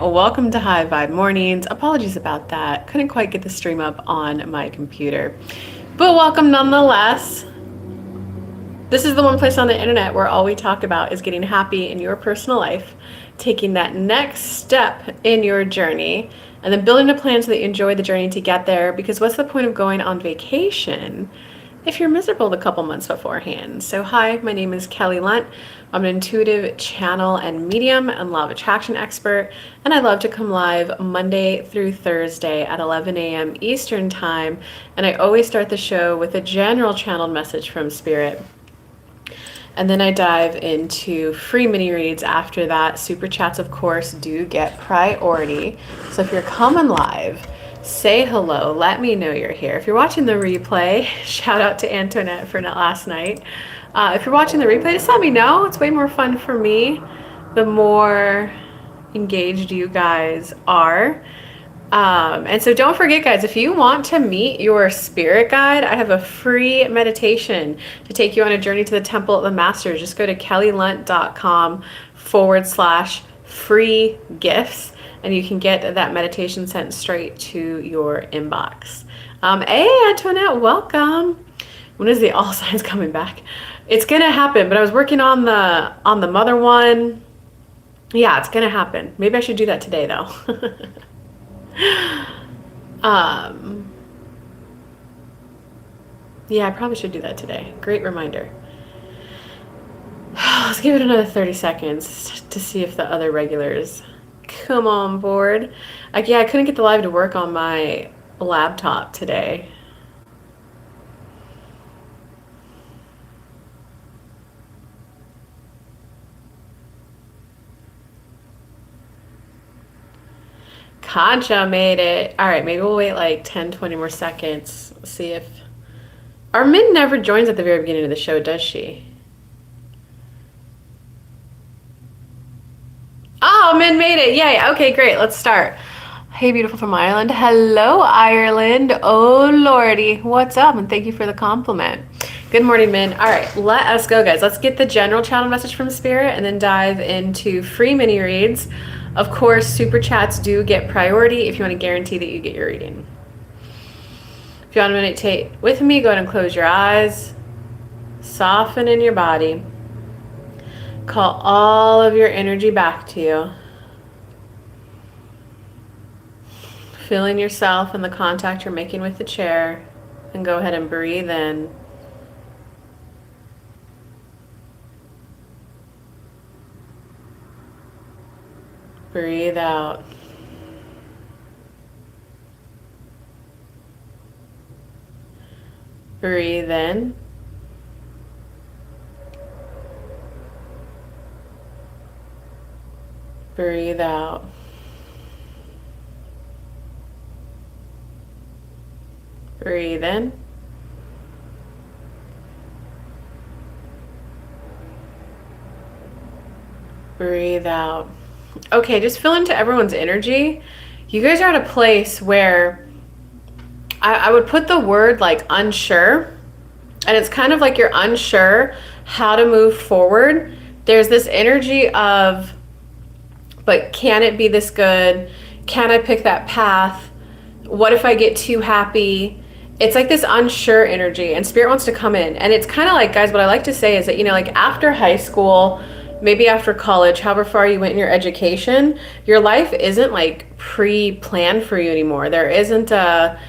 Welcome to High Vibe Mornings. Apologies about that. Couldn't quite get the stream up on my computer. But welcome nonetheless. This is the one place on the internet where all we talk about is getting happy in your personal life, taking that next step in your journey, and then building a plan so that you enjoy the journey to get there. Because what's the point of going on vacation if you're miserable the couple months beforehand? So hi, my name is Kelly Lunt. I'm an intuitive channel and medium and law of attraction expert, and I love to come live Monday through Thursday at 11 a.m. Eastern time, and I always start the show with a general channeled message from Spirit. And then I dive into free mini reads after that. Super chats, of course, do get priority. So if you're coming live, say hello. Let me know you're here. If you're watching the replay, shout out to Antoinette for last night. If you're watching the replay, just let me know. It's way more fun for me the more engaged you guys are. And so don't forget, guys, if you want to meet your spirit guide, I have a free meditation to take you on a journey to the Temple of the Masters. Just go to kellylunt.com/free gifts, and you can get that meditation sent straight to your inbox. Hey, Antoinette, welcome. When is the all signs coming back? It's going to happen, but I was working on the mother one. Yeah, it's going to happen. Maybe I should do that today, though. Yeah, I probably should do that today. Great reminder. Let's give it another 30 seconds to see if the other regulars come on board. Yeah, I couldn't get the live to work on my laptop today. Concha made it. All right, maybe we'll wait like 10, 20 more seconds. See if... Our Min never joins at the very beginning of the show, does she? Oh, Min made it. Yay. Okay, great. Let's start. Hey, beautiful from Ireland. Hello, Ireland. Oh, Lordy. What's up? And thank you for the compliment. Good morning, Min. All right, let us go, guys. Let's get the general channel message from Spirit and then dive into free mini reads. Of course, super chats do get priority if you want to guarantee that you get your reading. If you want to meditate with me, go ahead and close your eyes. Soften in your body. Call all of your energy back to you. Feeling yourself and the contact you're making with the chair. And go ahead and breathe in. Breathe out. Breathe in. Breathe out. Breathe in. Breathe out. Okay, just feel into everyone's energy. You guys are at a place where I would put the word like unsure, and it's kind of like you're unsure how to move forward. There's this energy of, but can it be this good? Can I pick that path? What if I get too happy? It's like this unsure energy, and Spirit wants to come in. And it's kind of like, guys, what I like to say is that, you know, like after high school, maybe after college, however far you went in your education, your life isn't like pre-planned for you anymore. There isn't a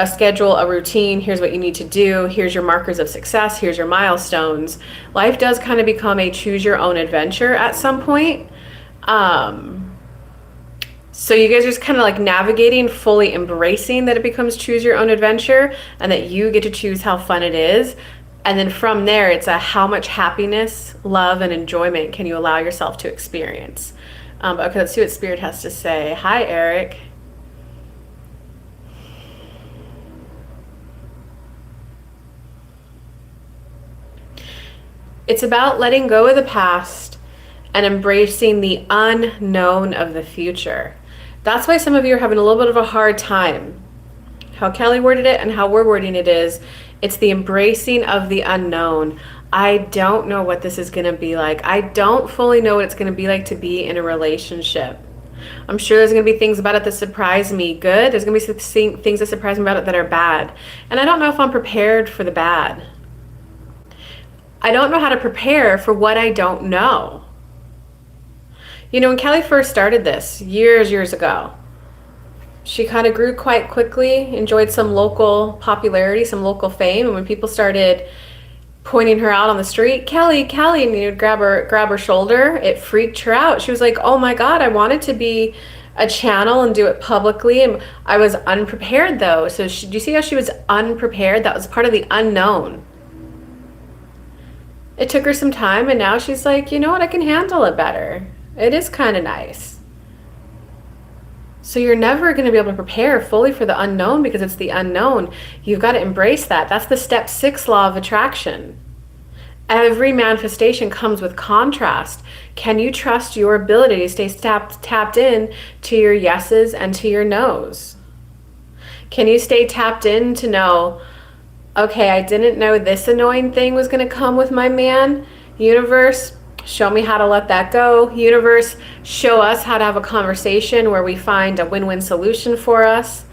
schedule, a routine. Here's what you need to do. Here's your markers of success. Here's your milestones. Life does kind of become a choose your own adventure at some point. So you guys are just kind of like navigating, fully embracing that it becomes choose your own adventure and that you get to choose how fun it is. And then from there, it's a how much happiness, love, and enjoyment can you allow yourself to experience. Okay, let's see what Spirit has to say. Hi, Eric. It's about letting go of the past and embracing the unknown of the future. That's why some of you are having a little bit of a hard time. How Kelly worded it and how we're wording it is, it's the embracing of the unknown. I don't know what this is going to be like. I don't fully know what it's going to be like to be in a relationship. I'm sure there's going to be things about it that surprise me good. There's going to be things that surprise me about it that are bad. And I don't know if I'm prepared for the bad. I don't know how to prepare for what I don't know. You know, when Kelly first started this years ago, she kind of grew quite quickly, enjoyed some local popularity, some local fame. And when people started pointing her out on the street, Kelly, and you'd grab her shoulder, it freaked her out. She was like, oh my God, I wanted to be a channel and do it publicly. And I was unprepared though. So do you see how she was unprepared? That was part of the unknown. It took her some time, and now she's like, you know what, I can handle it better. It is kind of nice. So you're never going to be able to prepare fully for the unknown because it's the unknown. You've got to embrace that. That's the step 6 law of attraction. Every manifestation comes with contrast. Can you trust your ability to stay tapped in to your yeses and to your nos? Can you stay tapped in to know, okay, I didn't know this annoying thing was going to come with my man. Universe, show me how to let that go. Universe, show us how to have a conversation where we find a win-win solution for us.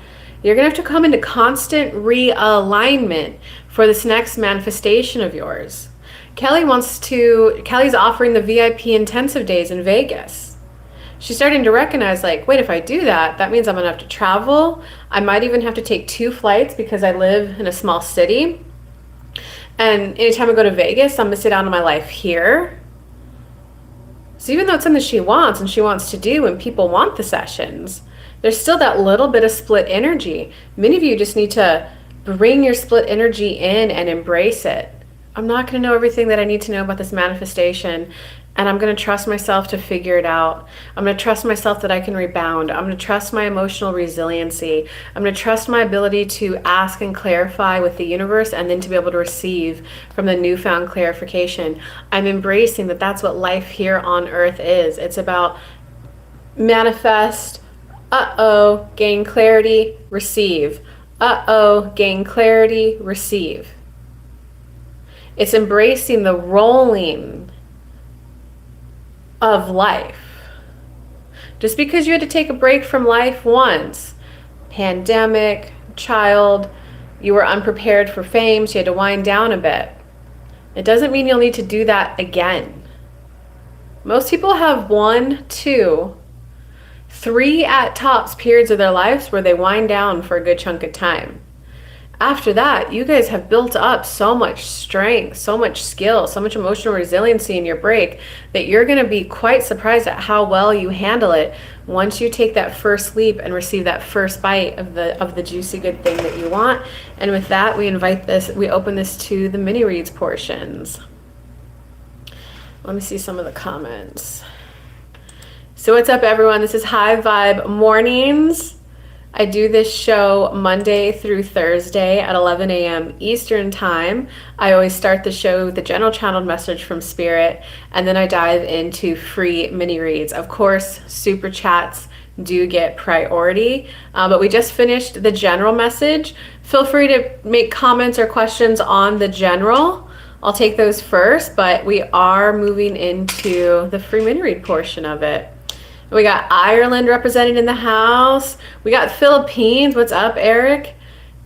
You're going to have to come into constant realignment for this next manifestation of yours. Kelly's offering the VIP intensive days in Vegas. She's starting to recognize, like, wait, if I do that, that means I'm going to have to travel. I might even have to take 2 flights because I live in a small city. And anytime I go to Vegas, I'm missing out on my life here. So even though it's something she wants and she wants to do and people want the sessions, there's still that little bit of split energy. Many of you just need to bring your split energy in and embrace it. I'm not going to know everything that I need to know about this manifestation, and I'm going to trust myself to figure it out. I'm going to trust myself that I can rebound. I'm going to trust my emotional resiliency. I'm going to trust my ability to ask and clarify with the universe and then to be able to receive from the newfound clarification. I'm embracing that that's what life here on earth is. It's about manifest, gain clarity, receive. Gain clarity, receive. It's embracing the rolling of life. Just because you had to take a break from life once, pandemic, child, you were unprepared for fame, so you had to wind down a bit. It doesn't mean you'll need to do that again. Most people have 1, 2, 3 at tops periods of their lives where they wind down for a good chunk of time. After that, you guys have built up so much strength, so much skill, so much emotional resiliency in your break that you're going to be quite surprised at how well you handle it once you take that first leap and receive that first bite of the juicy good thing that you want. And with that, we open this to the mini reads portions. Let me see some of the comments. So what's up, everyone? This is High Vibe Mornings. I do this show Monday through Thursday at 11 a.m. Eastern Time. I always start the show with the general channeled message from Spirit, and then I dive into free mini reads. Of course, super chats do get priority, but we just finished the general message. Feel free to make comments or questions on the general. I'll take those first, but we are moving into the free mini read portion of it. We got Ireland represented in the house. We got Philippines. What's up, Eric?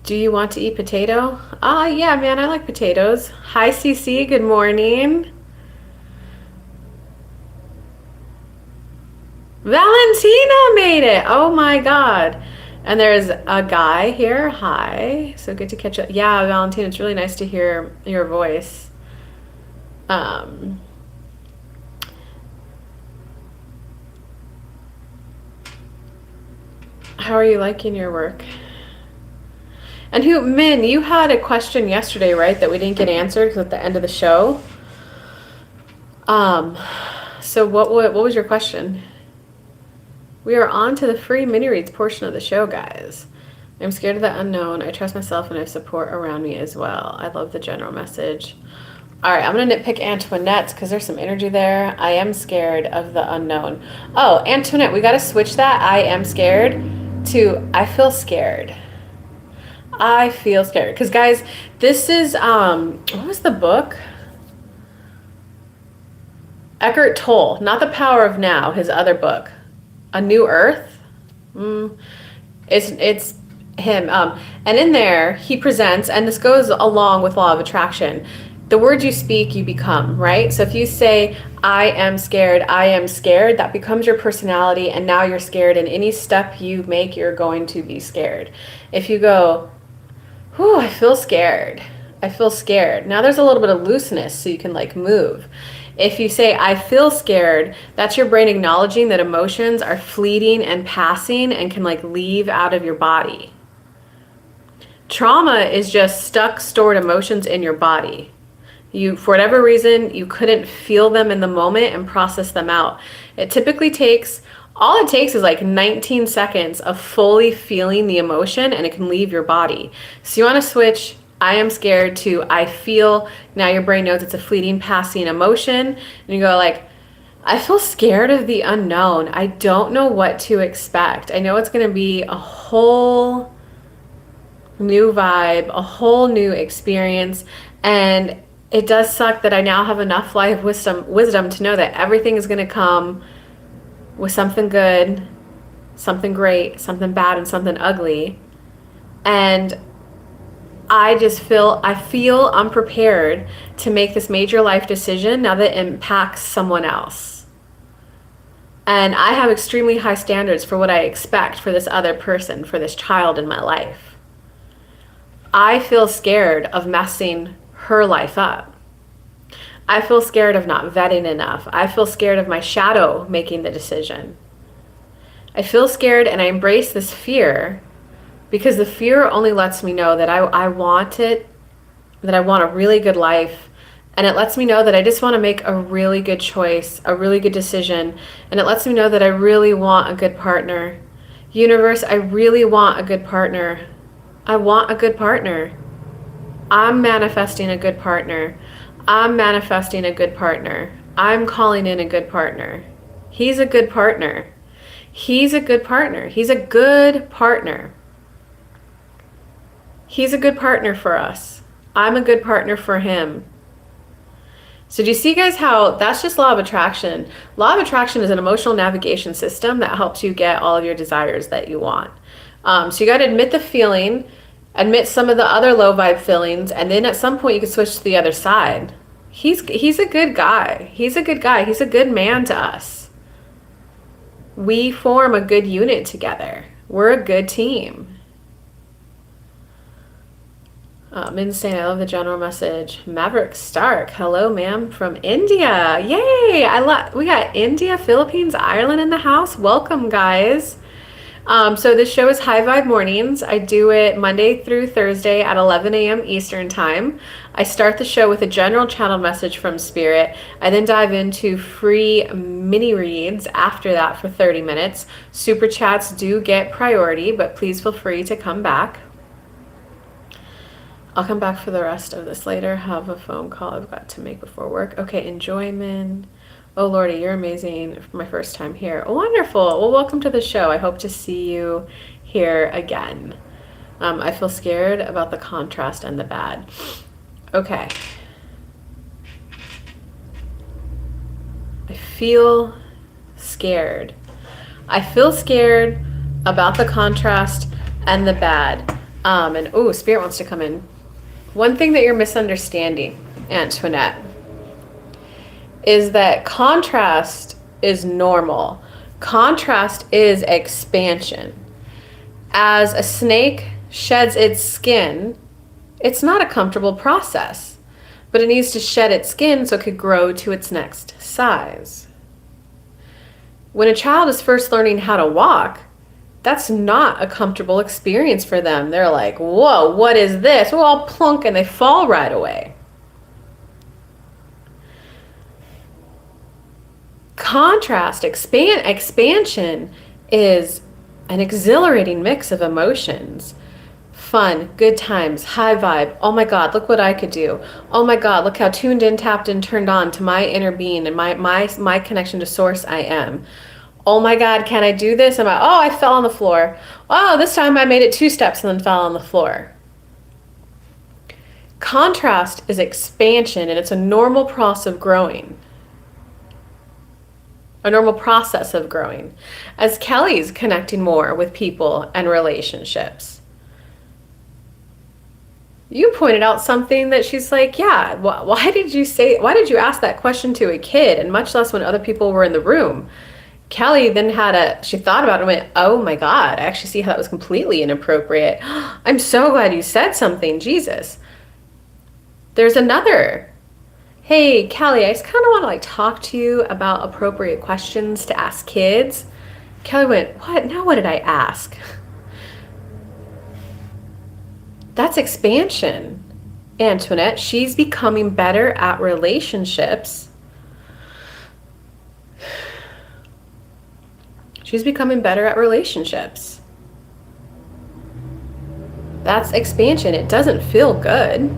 Do you want to eat potato? Yeah, man, I like potatoes. Hi, CC. Good morning. Valentina made it. Oh, my God. And there's a guy here. Hi. So good to catch up. Yeah, Valentina, it's really nice to hear your voice. How are you liking your work? And Min, you had a question yesterday, right, that we didn't get answered because at the end of the show. So what was your question? We are on to the free mini reads portion of the show, guys. I'm scared of the unknown. I trust myself and I have support around me as well. I love the general message. All right, I'm going to nitpick Antoinette's because there's some energy there. I am scared of the unknown. Oh, Antoinette, we got to switch that. I am scared to I feel scared. I feel scared. Because, guys, this is, what was the book? Eckhart Tolle, not The Power of Now, his other book. A new earth. It's him. And in there, he presents, and this goes along with law of attraction. The words you speak, you become, right? So if you say, I am scared, that becomes your personality, and now you're scared, and any step you make, you're going to be scared. If you go, whew, I feel scared. Now there's a little bit of looseness, so you can like move. If you say, I feel scared, that's your brain acknowledging that emotions are fleeting and passing and can like leave out of your body. Trauma is just stuck, stored emotions in your body. You, for whatever reason, you couldn't feel them in the moment and process them out. It typically takes, all it takes is like 19 seconds of fully feeling the emotion, and it can leave your body. So you want to switch I am scared to I feel. Now your brain knows it's a fleeting, passing emotion. And you go like, I feel scared of the unknown. I don't know what to expect. I know it's going to be a whole new vibe, a whole new experience. And it does suck that I now have enough life wisdom to know that everything is going to come with something good, something great, something bad, and something ugly. And I feel unprepared to make this major life decision now that it impacts someone else. And I have extremely high standards for what I expect for this other person, for this child in my life. I feel scared of messing her life up. I feel scared of not vetting enough. I feel scared of my shadow making the decision. I feel scared, and I embrace this fear because the fear only lets me know that I want it, that I want a really good life. And it lets me know that I just want to make a really good choice, a really good decision. And it lets me know that I really want a good partner. Universe, I really want a good partner. I want a good partner. I'm manifesting a good partner. I'm manifesting a good partner. I'm calling in a good partner. He's a good partner. He's a good partner. He's a good partner. He's a good partner for us. I'm a good partner for him. So do you see, guys, how that's just law of attraction? Law of attraction is an emotional navigation system that helps you get all of your desires that you want. So you got to admit the feeling, admit some of the other low vibe feelings, and then at some point you can switch to the other side. He's a good guy. He's a good guy. He's a good man to us. We form a good unit together. We're a good team. Insane. I love the general message. Maverick Stark. Hello, ma'am, from India. Yay! We got India, Philippines, Ireland in the house. Welcome, guys. So this show is High Vibe Mornings. I do it Monday through Thursday at 11 a.m. Eastern Time. I start the show with a general channel message from Spirit. I then dive into free mini reads after that for 30 minutes. Super chats do get priority, but please feel free to come back. I'll come back for the rest of this later. Have a phone call I've got to make before work. Okay, enjoyment. Oh, Lordy, you're amazing. My first time here. Oh, wonderful. Well, welcome to the show. I hope to see you here again. I feel scared about the contrast and the bad. Okay. I feel scared. I feel scared about the contrast and the bad. And oh, Spirit wants to come in. One thing that you're misunderstanding, Antoinette, is that contrast is normal. Contrast is expansion. As a snake sheds its skin, it's not a comfortable process, but it needs to shed its skin so it could grow to its next size. When a child is first learning how to walk, that's not a comfortable experience for them. They're like, whoa, what is this? Well, I'll plunk, and they fall right away. Contrast, expansion is an exhilarating mix of emotions. Fun, good times, high vibe. Oh my God, look what I could do. Oh my God, look how tuned in, tapped in, turned on to my inner being and my connection to source I am. Oh my God, can I do this? I fell on the floor. Oh, this time I made it 2 steps and then fell on the floor. Contrast is expansion, and it's a normal process of growing. a normal process of growing. As Kelly's connecting more with people and relationships, you pointed out something that she's like, yeah, why did you ask that question to a kid, and much less when other people were in the room? Kelly then she thought about it and went, oh my God, I actually see how that was completely inappropriate. I'm so glad you said something, Jesus. There's another. Hey, Kelly, I just kind of want to talk to you about appropriate questions to ask kids. Kelly went, what? Now what did I ask? That's expansion, Antoinette. She's becoming better at relationships. She's becoming better at relationships. That's expansion. It doesn't feel good,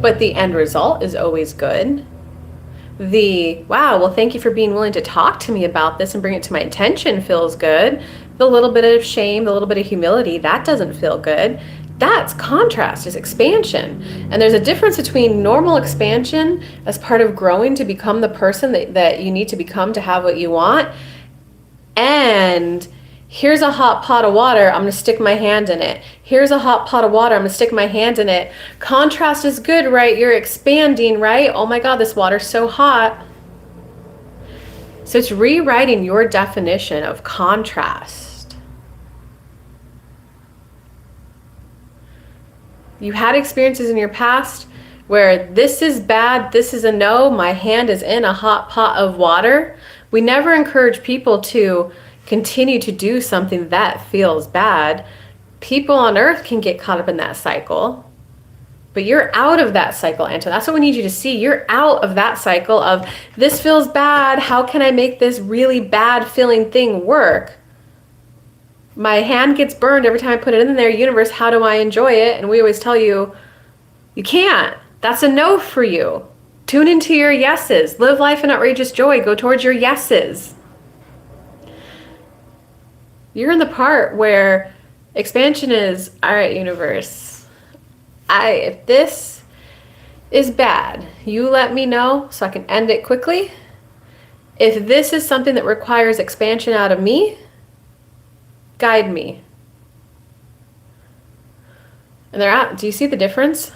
but the end result is always good. Wow, well, thank you for being willing to talk to me about this and bring it to my attention feels good. The little bit of shame, the little bit of humility, that doesn't feel good. That's contrast, is expansion. And there's a difference between normal expansion as part of growing to become the person that you need to become to have what you want, and here's a hot pot of water, I'm going to stick my hand in it. Here's a hot pot of water, I'm going to stick my hand in it. Contrast is good, right? You're expanding, right? Oh my God, this water's so hot. So it's rewriting your definition of contrast. You had experiences in your past where this is bad, this is a no, my hand is in a hot pot of water. We never encourage people to continue to do something that feels bad. People on earth can get caught up in that cycle, but you're out of that cycle, Anton. That's what we need you to see. You're out of that cycle of this feels bad. How can I make this really bad feeling thing work? My hand gets burned every time I put it in there. Universe, how do I enjoy it? And we always tell you, you can't. That's a no for you. Tune into your yeses. Live life in outrageous joy. Go towards your yeses. You're in the part where expansion is, all right, universe, if this is bad, you let me know so I can end it quickly. If this is something that requires expansion out of me, guide me. And they're out. Do you see the difference?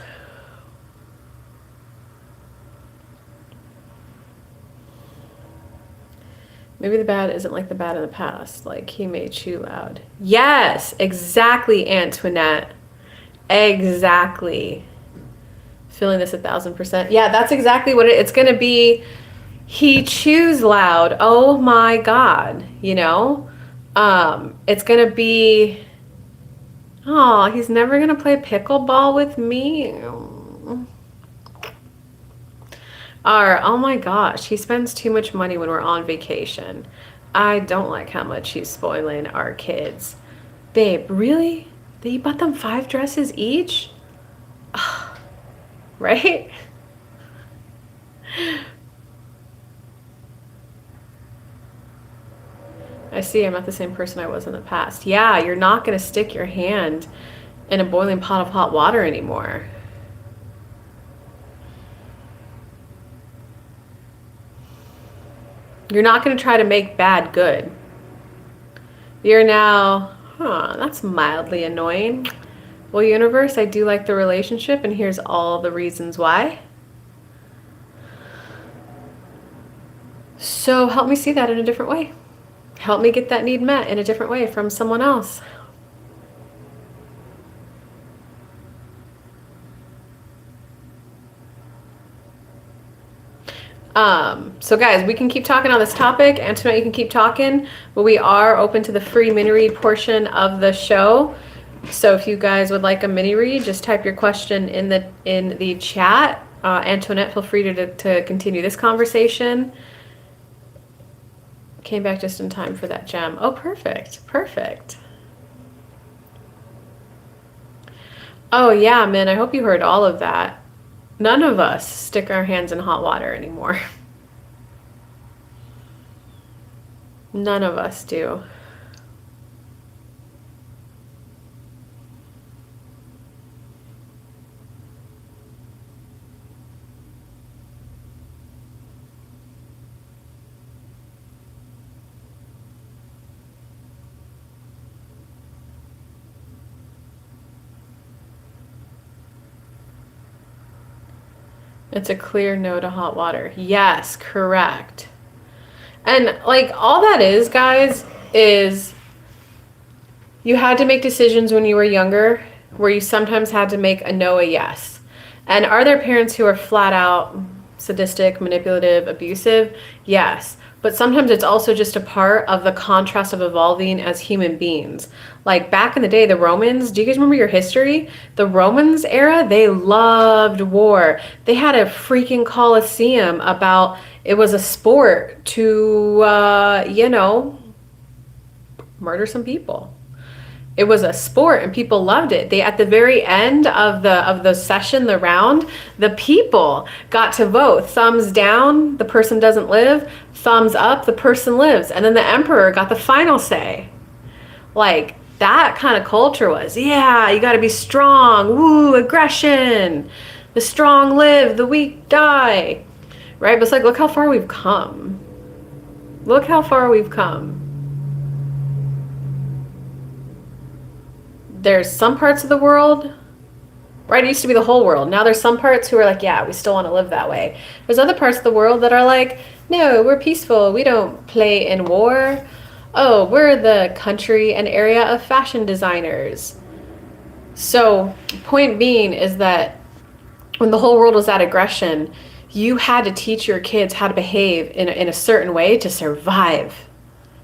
Maybe the bad isn't like the bad in the past. Like he made you loud. Yes, exactly, Antoinette. Exactly. Feeling this 1,000%. Yeah, that's exactly what it's going to be. He chews loud. Oh my God. You know, it's going to be, oh, he's never going to play pickleball with me. Or, oh my gosh, he spends too much money when we're on vacation. I don't like how much he's spoiling our kids. Babe, really? That you bought them 5 dresses each? Right? I see I'm not the same person I was in the past. Yeah, you're not going to stick your hand in a boiling pot of hot water anymore. You're not going to try to make bad good. You're now, that's mildly annoying. Well, universe, I do like the relationship, and here's all the reasons why. So help me see that in a different way. Help me get that need met in a different way from someone else. So guys, we can keep talking on this topic. Antoinette, you can keep talking, but we are open to the free mini read portion of the show. So if you guys would like a mini read, just type your question in the chat. Antoinette, feel free to continue this conversation. Came back just in time for that gem. Oh, perfect. Perfect. Oh yeah, man, I hope you heard all of that. None of us stick our hands in hot water anymore. None of us do. It's a clear no to hot water. Yes, correct. And like all that is, guys, is you had to make decisions when you were younger where you sometimes had to make a no, a yes. And are there parents who are flat out sadistic, manipulative, abusive? Yes. But sometimes it's also just a part of the contrast of evolving as human beings. Like back in the day, the Romans, do you guys remember your history? The Romans era, they loved war. They had a freaking Colosseum about, it was a sport to, murder some people. It was a sport and people loved it. They, at the very end of the session, the round, the people got to vote. Thumbs down, the person doesn't live. Thumbs up, the person lives. And then the emperor got the final say. Like, that kind of culture was, yeah, you got to be strong. Woo, aggression. The strong live, the weak die. Right? But it's like, look how far we've come. Look how far we've come. There's some parts of the world, right? It used to be the whole world. Now there's some parts who are like, yeah, we still want to live that way. There's other parts of the world that are like, no, we're peaceful. We don't play in war. Oh, we're the country and area of fashion designers. So point being is that when the whole world was at aggression, you had to teach your kids how to behave in a certain way to survive.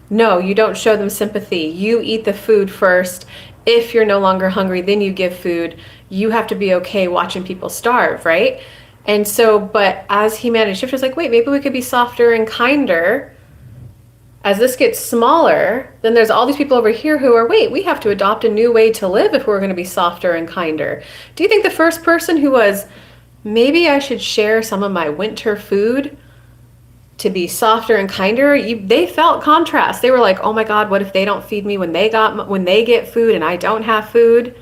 No, you don't show them sympathy. You eat the food first. If you're no longer hungry, then you give food. You have to be okay watching people starve, right? And so, but as humanity shifted, it's like, wait, maybe we could be softer and kinder. As this gets smaller, then there's all these people over here who are, wait, we have to adopt a new way to live if we're going to be softer and kinder. Do you think the first person who was, maybe I should share some of my winter food to be softer and kinder, they felt contrast. They were like, oh my God, what if they don't feed me when they get food and I don't have food?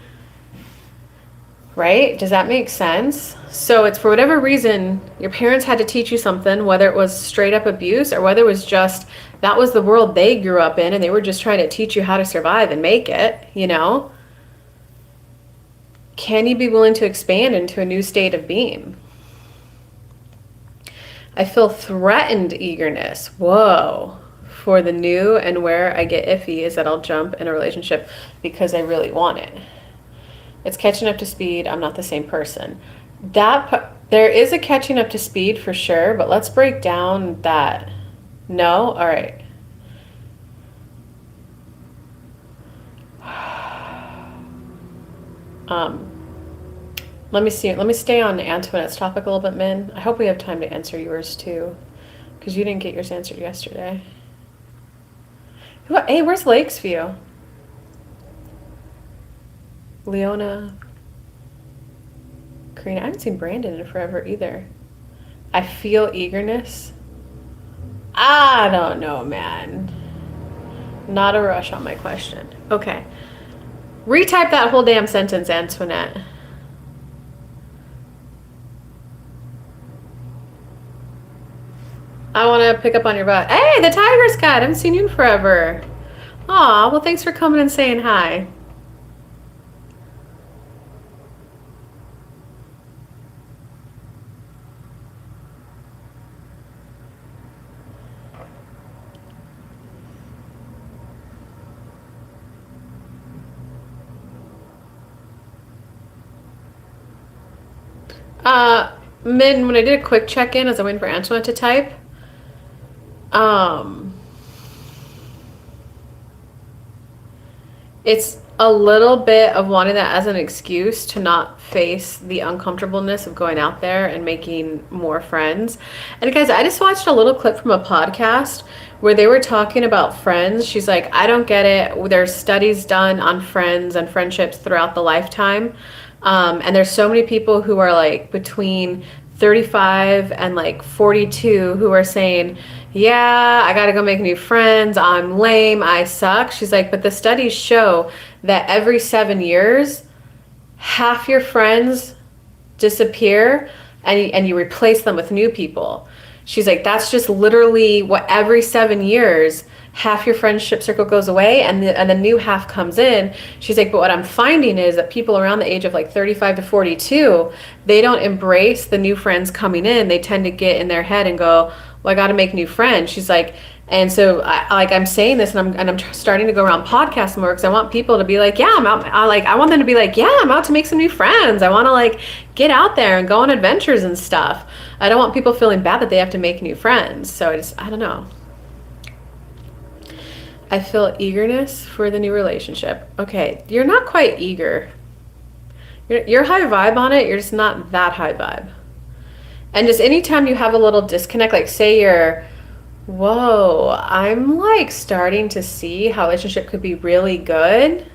Right? Does that make sense? So it's for whatever reason, your parents had to teach you something, whether it was straight up abuse or whether it was just, that was the world they grew up in and they were just trying to teach you how to survive and make it, you know? Can you be willing to expand into a new state of being? I feel threatened eagerness. Whoa. For the new, and where I get iffy is that I'll jump in a relationship because I really want it. It's catching up to speed. I'm not the same person. There is a catching up to speed for sure, but let's break down that. No? All right. Let me see. Let me stay on Antoinette's topic a little bit, Min. I hope we have time to answer yours too, because you didn't get yours answered yesterday. Hey, where's Lakesview? Leona. Karina. I haven't seen Brandon in forever either. I feel eagerness. I don't know, man. Not a rush on my question. Okay. Retype that whole damn sentence, Antoinette. I want to pick up on your butt. Hey, the Tiger's cat. I haven't seen you in forever. Aw, well, thanks for coming and saying hi. Min, when I did a quick check-in as I waited for Antoinette to type, it's a little bit of wanting that as an excuse to not face the uncomfortableness of going out there and making more friends. And guys, I just watched a little clip from a podcast where they were talking about friends. She's like, I don't get it. There's studies done on friends and friendships throughout the lifetime. And there's so many people who are like between 35 and like 42 who are saying, yeah, I got to go make new friends. I'm lame. I suck. She's like, but the studies show that every 7 years, half your friends disappear and you replace them with new people. She's like, that's just literally what every 7 years, half your friendship circle goes away and the new half comes in. She's like, but what I'm finding is that people around the age of like 35 to 42, they don't embrace the new friends coming in. They tend to get in their head and go, well, I got to make new friends. She's like, and so I'm saying this, and I'm starting to go around podcasts more because I want people to be like, yeah, I'm out. I want them to be like, yeah, I'm out to make some new friends. I want to like get out there and go on adventures and stuff. I don't want people feeling bad that they have to make new friends. So I don't know. I feel eagerness for the new relationship. Okay, you're not quite eager. You're high vibe on it. You're just not that high vibe. And just anytime you have a little disconnect, like say you're, whoa, I'm like starting to see how a relationship could be really good.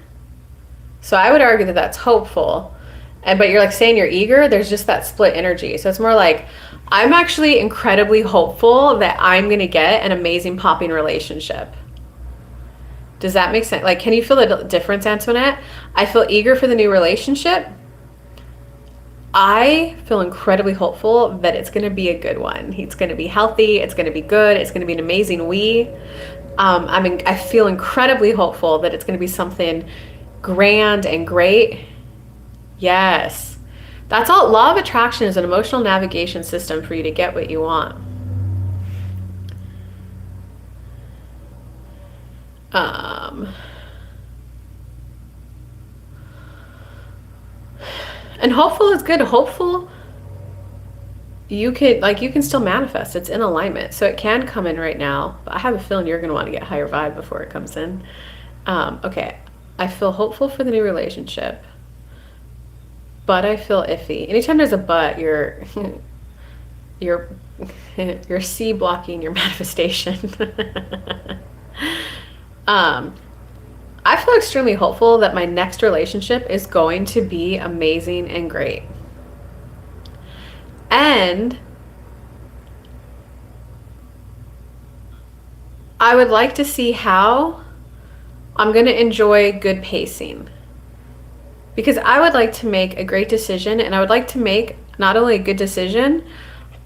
So I would argue that that's hopeful. But you're like saying you're eager, there's just that split energy. So it's more like, I'm actually incredibly hopeful that I'm going to get an amazing popping relationship. Does that make sense? Like, can you feel the difference, Antoinette? I feel eager for the new relationship. I feel incredibly hopeful that it's going to be a good one. It's going to be healthy. It's going to be good. It's going to be an amazing we. I feel incredibly hopeful that it's going to be something grand and great. Yes. That's all. Law of attraction is an emotional navigation system for you to get what you want. And hopeful is good. Hopeful, you can still manifest. It's in alignment. So it can come in right now. But I have a feeling you're going to want to get higher vibe before it comes in. Okay. I feel hopeful for the new relationship. But I feel iffy. Anytime there's a but, you're C blocking your manifestation. I feel extremely hopeful that my next relationship is going to be amazing and great. And I would like to see how I'm going to enjoy good pacing. Because I would like to make a great decision, and I would like to make not only a good decision,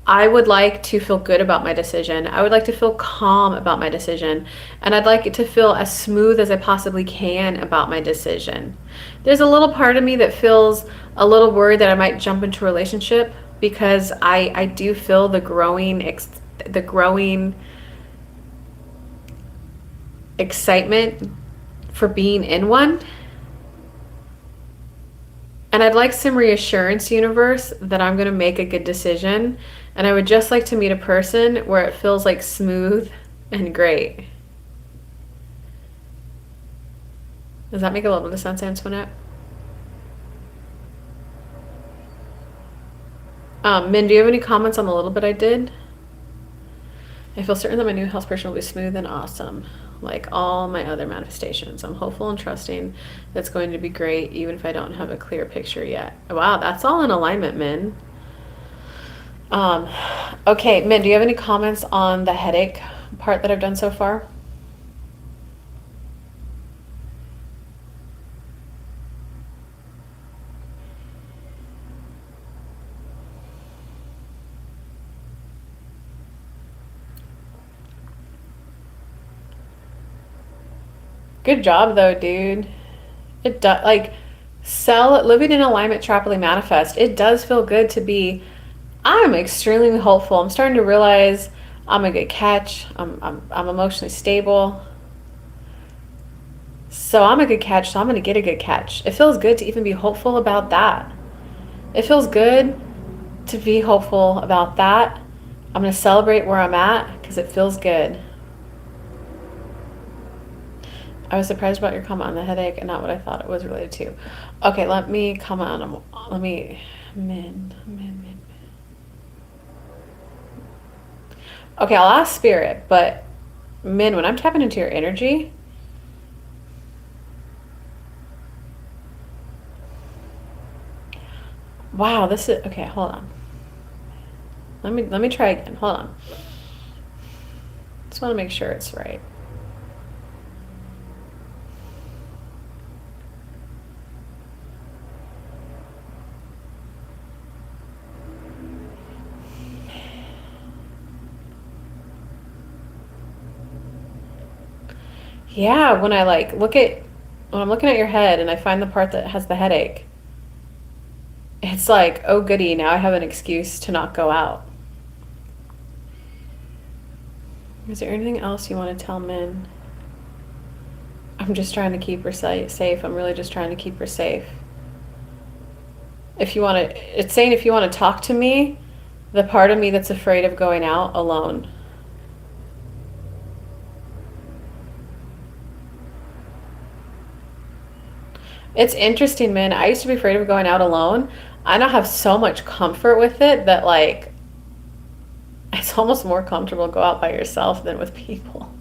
I would like to feel good about my decision. I would like to feel calm about my decision. And I'd like it to feel as smooth as I possibly can about my decision. There's a little part of me that feels a little worried that I might jump into a relationship because I do feel the growing excitement for being in one. And I'd like some reassurance, universe, that I'm going to make a good decision. And I would just like to meet a person where it feels like smooth and great. Does that make a little bit of sense, Antoinette? Min, do you have any comments on the little bit I did? I feel certain that my new health person will be smooth and awesome, like all my other manifestations. I'm hopeful and trusting that's going to be great, even if I don't have a clear picture yet. Wow, that's all in alignment, Min. Okay, Min, do you have any comments on the headache part that I've done so far? Good job though, dude. It does, like, living in alignment, properly manifest. It does feel good to be. I'm extremely hopeful. I'm starting to realize I'm a good catch. I'm emotionally stable. So I'm a good catch. So I'm going to get a good catch. It feels good to even be hopeful about that. It feels good to be hopeful about that. I'm going to celebrate where I'm at because it feels good. I was surprised about your comment on the headache and not what I thought it was related to. Okay, let me comment on, Min. Okay, I'll ask Spirit, but Min, when I'm tapping into your energy, wow, this is, okay, hold on. Let me try again, hold on. Just want to make sure it's right. Yeah, when I like when I'm looking at your head and I find the part that has the headache, it's like, oh goody, now I have an excuse to not go out. Is there anything else you want to tell Min? I'm just trying to keep her safe. I'm really just trying to keep her safe. If you want to, it's saying if you want to talk to me, the part of me that's afraid of going out alone. It's interesting, man. I used to be afraid of going out alone. I now have so much comfort with it that, like, it's almost more comfortable to go out by yourself than with people.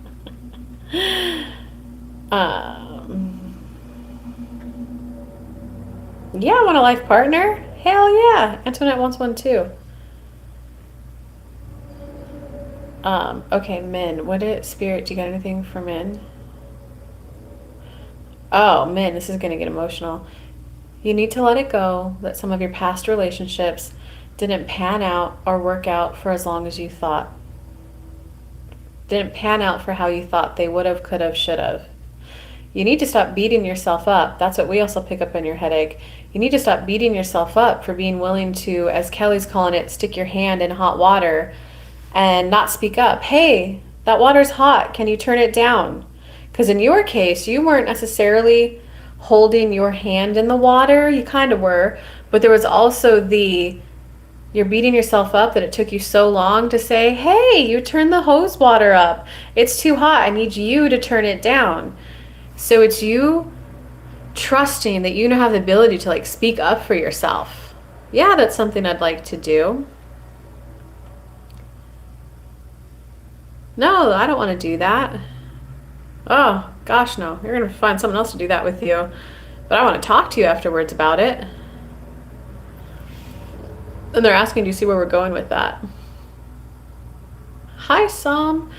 um, yeah, I want a life partner. Hell yeah. Antoinette wants one too. Okay, Min. Spirit, do you got anything for Min? Oh, Min, this is going to get emotional. You need to let it go that some of your past relationships didn't pan out or work out for as long as you thought. Didn't pan out for how you thought they would have, could have, should have. You need to stop beating yourself up. That's what we also pick up in your headache. You need to stop beating yourself up for being willing to, as Kelly's calling it, stick your hand in hot water and not speak up. Hey, that water's hot. Can you turn it down? Because in your case, you weren't necessarily holding your hand in the water. You kind of were. But there was also you're beating yourself up that it took you so long to say, hey, you turn the hose water up. It's too hot. I need you to turn it down. So it's you trusting that you now have the ability to like speak up for yourself. Yeah, that's something I'd like to do. No, I don't want to do that. Oh, gosh, no. You're going to find someone else to do that with you. But I want to talk to you afterwards about it. And they're asking, do you see where we're going with that? Hi, Sam.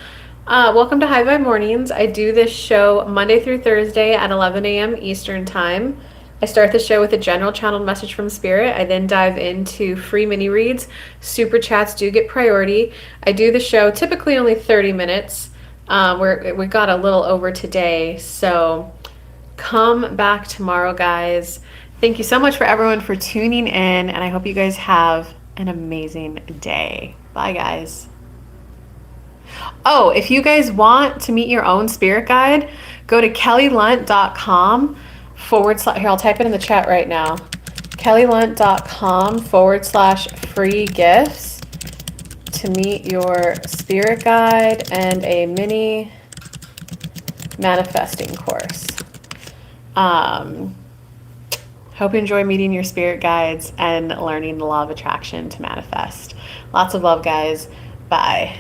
Welcome to High Vibe Mornings. I do this show Monday through Thursday at 11 a.m. Eastern Time. I start the show with a general channeled message from Spirit. I then dive into free mini reads. Super chats do get priority. I do the show typically only 30 minutes. We got a little over today, so come back tomorrow, guys. Thank you so much for everyone for tuning in, and I hope you guys have an amazing day. Bye, guys. Oh, if you guys want to meet your own spirit guide, go to kellylunt.com / here, I'll type it in the chat right now. kellylunt.com / free gifts to meet your spirit guide and a mini manifesting course. Hope you enjoy meeting your spirit guides and learning the law of attraction to manifest. Lots of love, guys. Bye.